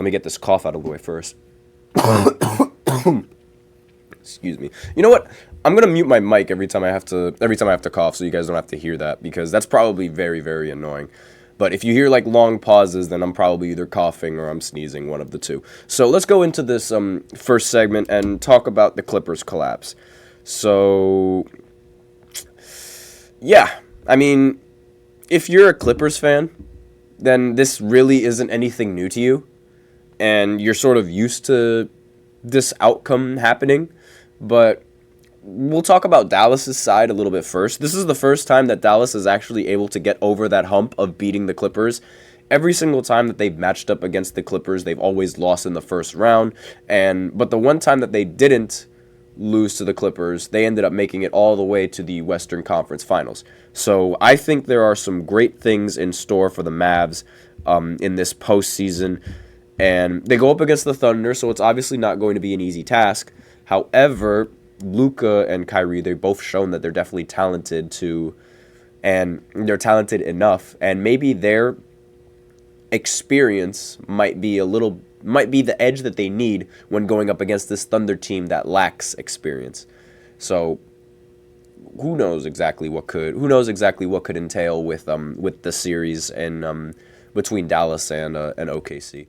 Let me get this cough out of the way first. Excuse me. You know what? I'm gonna mute my mic every time I have to cough, so you guys don't have to hear that, because that's probably very, very annoying. But if you hear like long pauses, then I'm probably either coughing or I'm sneezing, one of the two. So let's go into this first segment and talk about the Clippers collapse. So yeah, I mean, if you're a Clippers fan, then this really isn't anything new to you, and you're sort of used to this outcome happening. But we'll talk about Dallas's side a little bit first. This is the first time that Dallas is actually able to get over that hump of beating the Clippers. Every single time that they've matched up against the Clippers, they've always lost in the first round. But the one time that they didn't lose to the Clippers, they ended up making it all the way to the Western Conference Finals. So I think there are some great things in store for the Mavs in this postseason. And they go up against the Thunder, so it's obviously not going to be an easy task. However, Luka and Kyrie, they've both shown that they're definitely talented and they're talented enough, and maybe their experience might be the edge that they need when going up against this Thunder team that lacks experience. So who knows exactly what could entail with the series and between Dallas and OKC.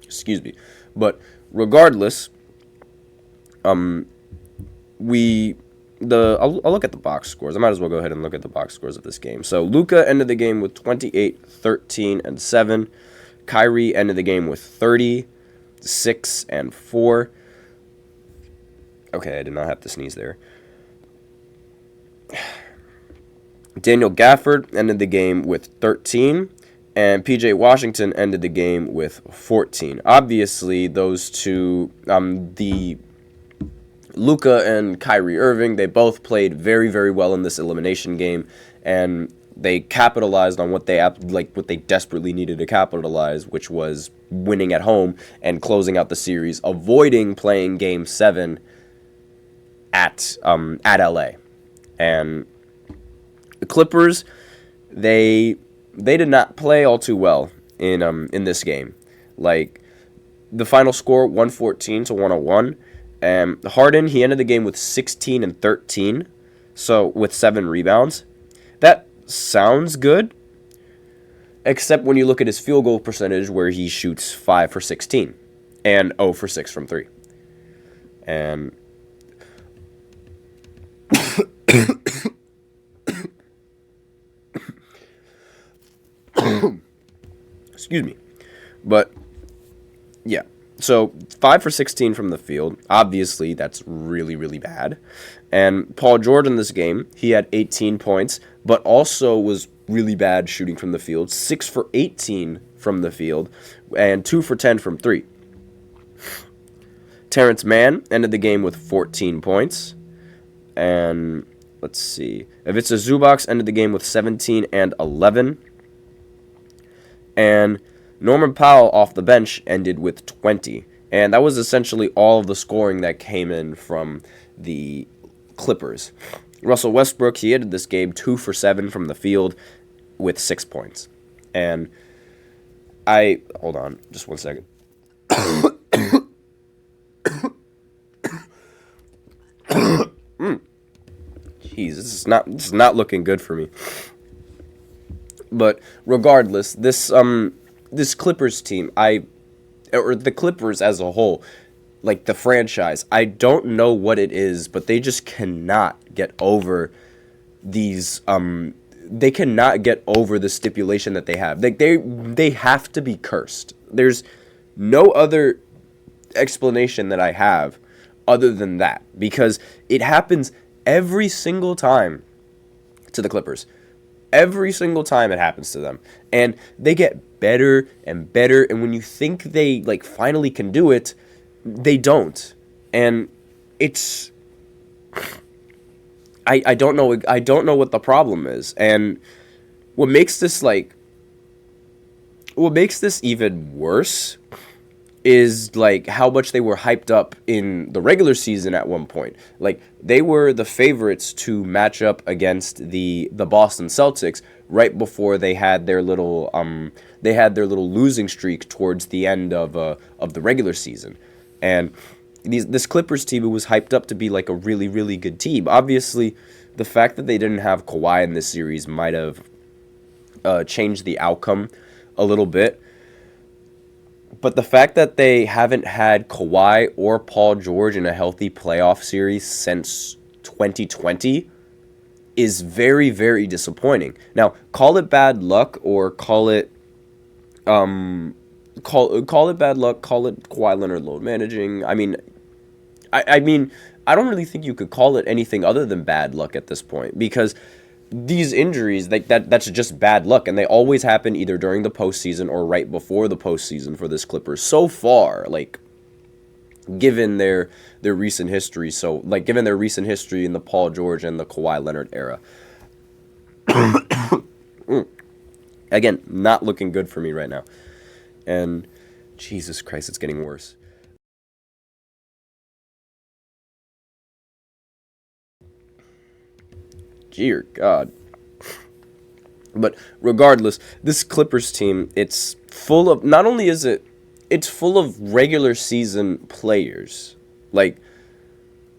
Excuse me. But regardless, I'll look at the box scores. I might as well go ahead and look at the box scores of this game. So Luka ended the game with 28, 13, and 7. Kyrie ended the game with 30, 6, and 4. Okay, I did not have to sneeze there. Daniel Gafford ended the game with 13. And P.J. Washington ended the game with 14. Obviously, those two, the Luka and Kyrie Irving, they both played very, very well in this elimination game, and they capitalized on what they desperately needed to capitalize, which was winning at home and closing out the series, avoiding playing Game 7 at LA. And the Clippers, they did not play all too well in this game. Like, the final score, 114 to 101. And Harden, he ended the game with 16 and 13, so with 7 rebounds. That sounds good, except when you look at his field goal percentage, where he shoots 5 for 16 and 0 for 6 from 3. And excuse me. But yeah, so 5 for 16 from the field. Obviously, that's really, really bad. And Paul George in this game, he had 18 points, but also was really bad shooting from the field. 6 for 18 from the field, and 2 for 10 from 3. Terrence Mann ended the game with 14 points. And let's see. Ivica Zubac ended the game with 17 and 11. And Norman Powell off the bench ended with 20. And that was essentially all of the scoring that came in from the Clippers. Russell Westbrook, he ended this game 2 for 7 from the field with 6 points. And hold on, just 1 second. Jeez, this is not looking good for me. But regardless, this Clippers team, or the Clippers as a whole, like the franchise, I don't know what it is, but they just cannot get over these. They cannot get over the stipulation that they have. Like they have to be cursed. There's no other explanation that I have other than that, because it happens every single time to the Clippers. Every single time it happens to them. And they get better and better, and when you think they finally can do it, they don't. And it's I don't know what the problem is. And what makes this even worse is like how much they were hyped up in the regular season at one point. Like they were the favorites to match up against the Boston Celtics right before they had their little losing streak towards the end of the regular season. And this Clippers team was hyped up to be like a really, really good team. Obviously, the fact that they didn't have Kawhi in this series might have changed the outcome a little bit. But the fact that they haven't had Kawhi or Paul George in a healthy playoff series since 2020 is very, very disappointing. Now, call it bad luck or call it call it bad luck, call it Kawhi Leonard load managing. I mean, I don't really think you could call it anything other than bad luck at this point, because these injuries, like that's just bad luck, and they always happen either during the postseason or right before the postseason for this Clippers. So far, like given their recent history, given their recent history in the Paul George and the Kawhi Leonard era. Again, not looking good for me right now. And Jesus Christ, it's getting worse. Dear God. But regardless, this Clippers team, it's full of, not only is it's full of regular season players. Like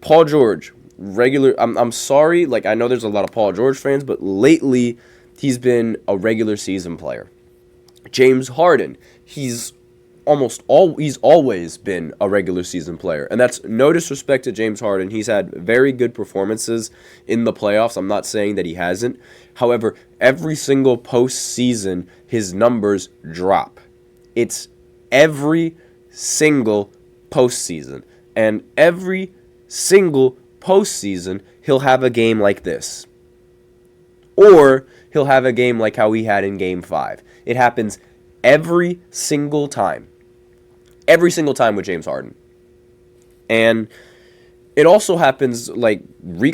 Paul George, I'm sorry, like I know there's a lot of Paul George fans, but lately he's been a regular season player. James Harden, he's always been a regular season player. And that's no disrespect to James Harden. He's had very good performances in the playoffs. I'm not saying that he hasn't. However, every single postseason, his numbers drop. It's every single postseason. And every single postseason, he'll have a game like this. Or he'll have a game like how he had in Game 5. It happens every single time. Every single time with James Harden. And it also happens, like,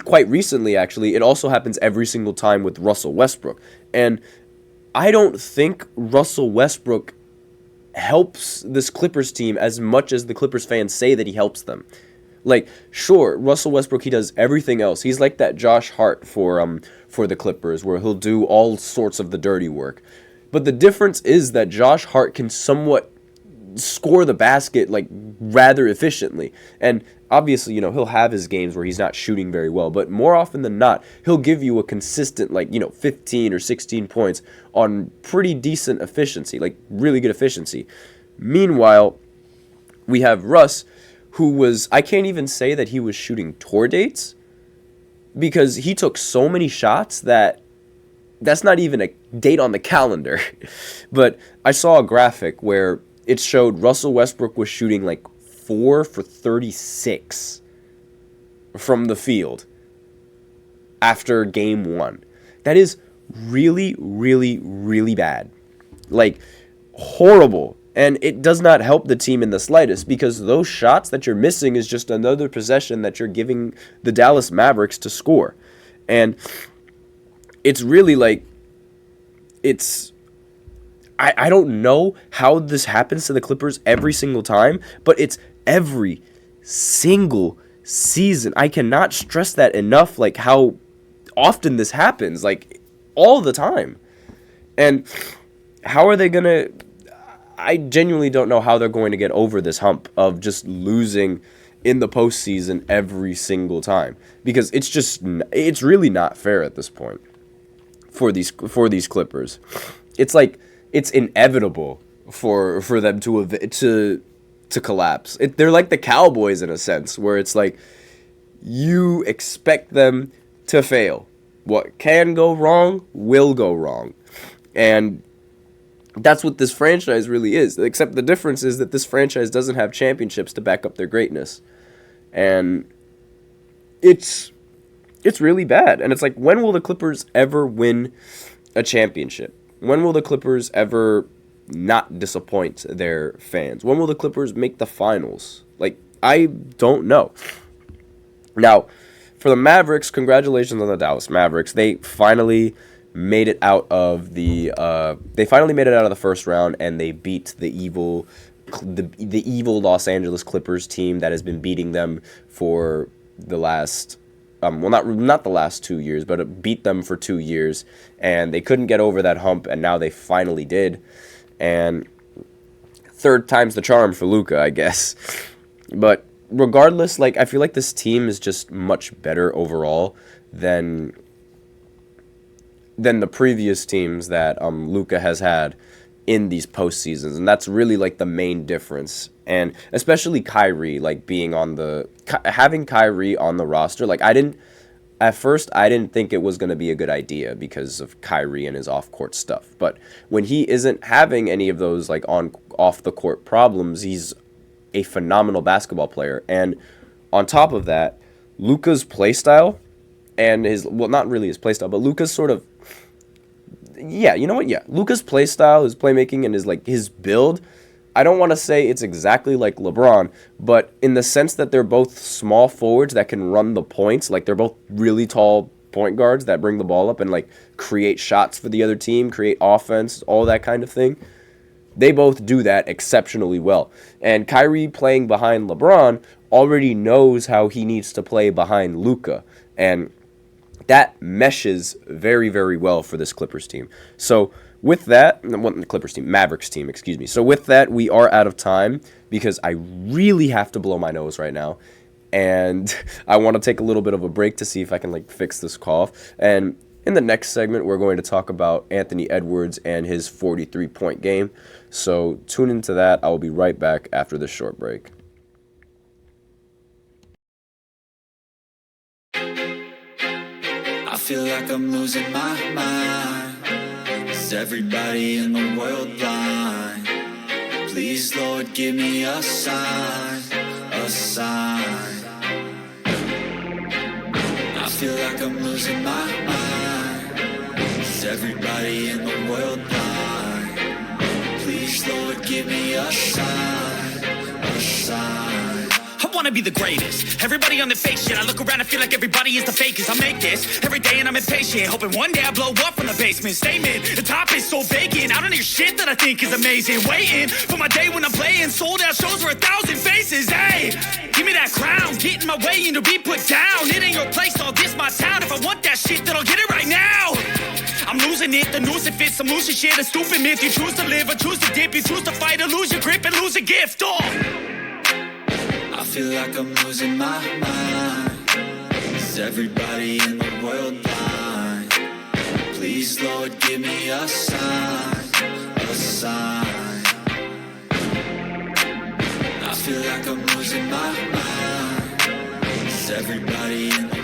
quite recently, actually, it also happens every single time with Russell Westbrook. And I don't think Russell Westbrook helps this Clippers team as much as the Clippers fans say that he helps them. Like, sure, Russell Westbrook, he does everything else. He's like that Josh Hart for the Clippers, where he'll do all sorts of the dirty work. But the difference is that Josh Hart can somewhat score the basket, like, rather efficiently. And obviously, he'll have his games where he's not shooting very well, but more often than not, he'll give you a consistent, 15 or 16 points on pretty decent efficiency, like really good efficiency. Meanwhile, we have Russ, who I can't even say that he was shooting tour dates, because he took so many shots that's not even a date on the calendar. But I saw a graphic where it showed Russell Westbrook was shooting 4 for 36 from the field after Game 1. That is really, really, really bad. Horrible. And it does not help the team in the slightest, because those shots that you're missing is just another possession that you're giving the Dallas Mavericks to score. And it's really I don't know how this happens to the Clippers every single time, but it's every single season. I cannot stress that enough, how often this happens, all the time. And how are they going to... I genuinely don't know how they're going to get over this hump of just losing in the postseason every single time, because it's really not fair at this point for these Clippers. It's inevitable for them to collapse. They're like the Cowboys in a sense, where it's you expect them to fail. What can go wrong will go wrong, and that's what this franchise really is. Except the difference is that this franchise doesn't have championships to back up their greatness. And it's really bad. And it's when will the Clippers ever win a championship? When will the Clippers ever not disappoint their fans? When will the Clippers make the finals? I don't know. Now, for the Mavericks, congratulations on the Dallas Mavericks. They finally made it out of the first round, and they beat the evil the evil Los Angeles Clippers team that has been beating them for the last not the last 2 years, but it beat them for 2 years, and they couldn't get over that hump, and now they finally did. And third time's the charm for Luka, I guess. But regardless, like, I feel like this team is just much better overall than the previous teams that Luka has had in these postseasons, and that's really like the main difference. And especially Kyrie, like having Kyrie on the roster, like at first I didn't think it was going to be a good idea because of Kyrie and his off-court stuff. But when he isn't having any of those like off the court problems, he's a phenomenal basketball player. And on top of that, Luka's playstyle and not really his playstyle, but Luka's sort of Luka's playstyle, his playmaking, and his build, I don't want to say it's exactly like LeBron, but in the sense that they're both small forwards that can run the points, like they're both really tall point guards that bring the ball up and like create shots for the other team, create offense, all that kind of thing. They both do that exceptionally well. And Kyrie playing behind LeBron already knows how he needs to play behind Luka, and that meshes very, very well for this Clippers team. So with that, Mavericks team, excuse me. So with that, we are out of time because I really have to blow my nose right now. And I want to take a little bit of a break to see if I can like fix this cough. And in the next segment, we're going to talk about Anthony Edwards and his 43-point game. So tune into that. I will be right back after this short break. I feel like I'm losing my mind. Is everybody in the world blind? Please, Lord, give me a sign, a sign. I feel like I'm losing my mind. Is everybody in the world blind? Please, Lord, give me a sign, a sign. I wanna be the greatest. Everybody on the fake shit. I look around and feel like everybody is the fakest. I make this every day and I'm impatient, hoping one day I blow up from the basement. Statement, the top is so vacant. I don't hear shit that I think is amazing. Waiting for my day when I'm playing sold out shows for 1,000 faces. Hey, give me that crown, get in my way and to be put down. It ain't your place, all this my town. If I want that shit, then I'll get it right now. I'm losing it, the noose it fits, some losing shit, a stupid myth. You choose to live or choose to dip, you choose to fight or lose your grip and lose a gift. I feel like I'm losing my mind. Is everybody in the world blind? Please, Lord, give me a sign, a sign. I feel like I'm losing my mind. Is everybody in the